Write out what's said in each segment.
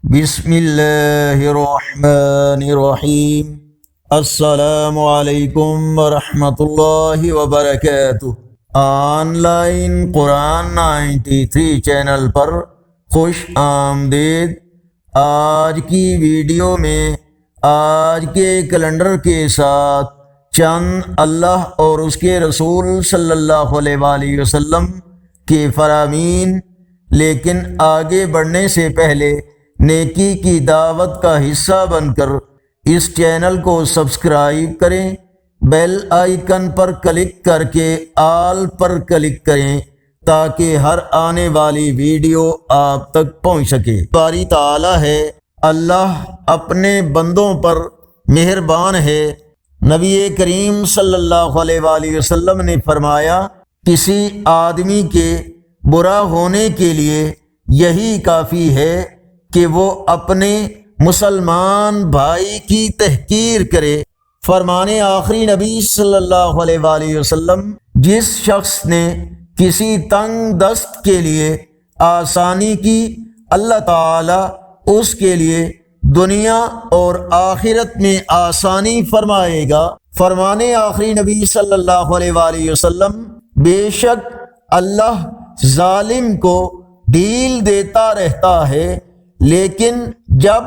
بسم اللہ الرحمن الرحیم۔ السلام علیکم ورحمۃ اللہ وبرکاتہ۔ آن لائن قرآن 93 چینل پر خوش آمدید۔ آج کی ویڈیو میں آج کے کیلنڈر کے ساتھ چند اللہ اور اس کے رسول صلی اللہ علیہ وآلہ وسلم کے فرامین، لیکن آگے بڑھنے سے پہلے نیکی کی دعوت کا حصہ بن کر اس چینل کو سبسکرائب کریں، بیل آئیکن پر کلک کر کے آل پر کلک کریں تاکہ ہر آنے والی ویڈیو آپ تک پہنچ سکے۔ باری تعالی ہے، اللہ اپنے بندوں پر مہربان ہے۔ نبی کریم صلی اللہ علیہ وآلہ وسلم نے فرمایا، کسی آدمی کے برا ہونے کے لیے یہی کافی ہے کہ وہ اپنے مسلمان بھائی کی تحقیر کرے۔ فرمان آخری نبی صلی اللہ علیہ وآلہ وسلم، جس شخص نے کسی تنگ دست کے لیے آسانی کی، اللہ تعالی اس کے لیے دنیا اور آخرت میں آسانی فرمائے گا۔ فرمان آخری نبی صلی اللہ علیہ وآلہ وسلم، بے شک اللہ ظالم کو ڈھیل دیتا رہتا ہے، لیکن جب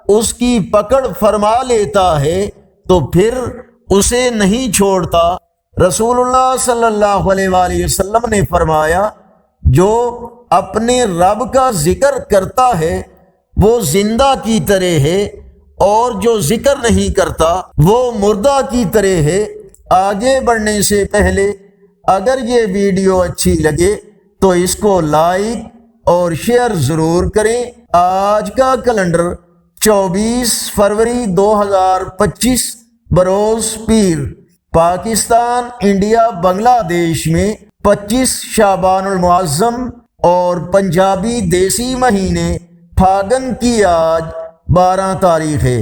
اس کی پکڑ فرما لیتا ہے تو پھر اسے نہیں چھوڑتا۔ رسول اللہ صلی اللہ علیہ وآلہ وسلم نے فرمایا، جو اپنے رب کا ذکر کرتا ہے وہ زندہ کی طرح ہے، اور جو ذکر نہیں کرتا وہ مردہ کی طرح ہے۔ آگے بڑھنے سے پہلے اگر یہ ویڈیو اچھی لگے تو اس کو لائک اور شیئر ضرور کریں۔ آج کا کیلنڈر 24 فروری 2025 بروز پیر، پاکستان، انڈیا، بنگلہ دیش میں 25 شعبان المعظم اور پنجابی دیسی مہینے پھاگن کی آج 12 تاریخ ہے۔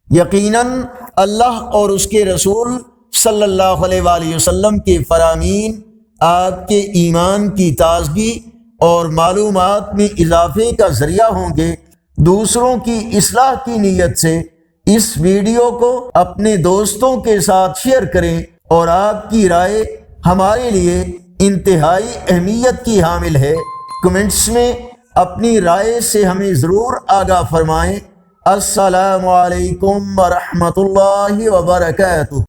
یقیناً اللہ اور اس کے رسول صلی اللہ علیہ وآلہ وسلم کے فرامین آپ کے ایمان کی تازگی اور معلومات میں اضافے کا ذریعہ ہوں گے۔ دوسروں کی اصلاح کی نیت سے اس ویڈیو کو اپنے دوستوں کے ساتھ شیئر کریں، اور آپ کی رائے ہمارے لیے انتہائی اہمیت کی حامل ہے۔ کمنٹس میں اپنی رائے سے ہمیں ضرور آگاہ فرمائیں۔ السلام علیکم ورحمۃ اللہ وبرکاتہ۔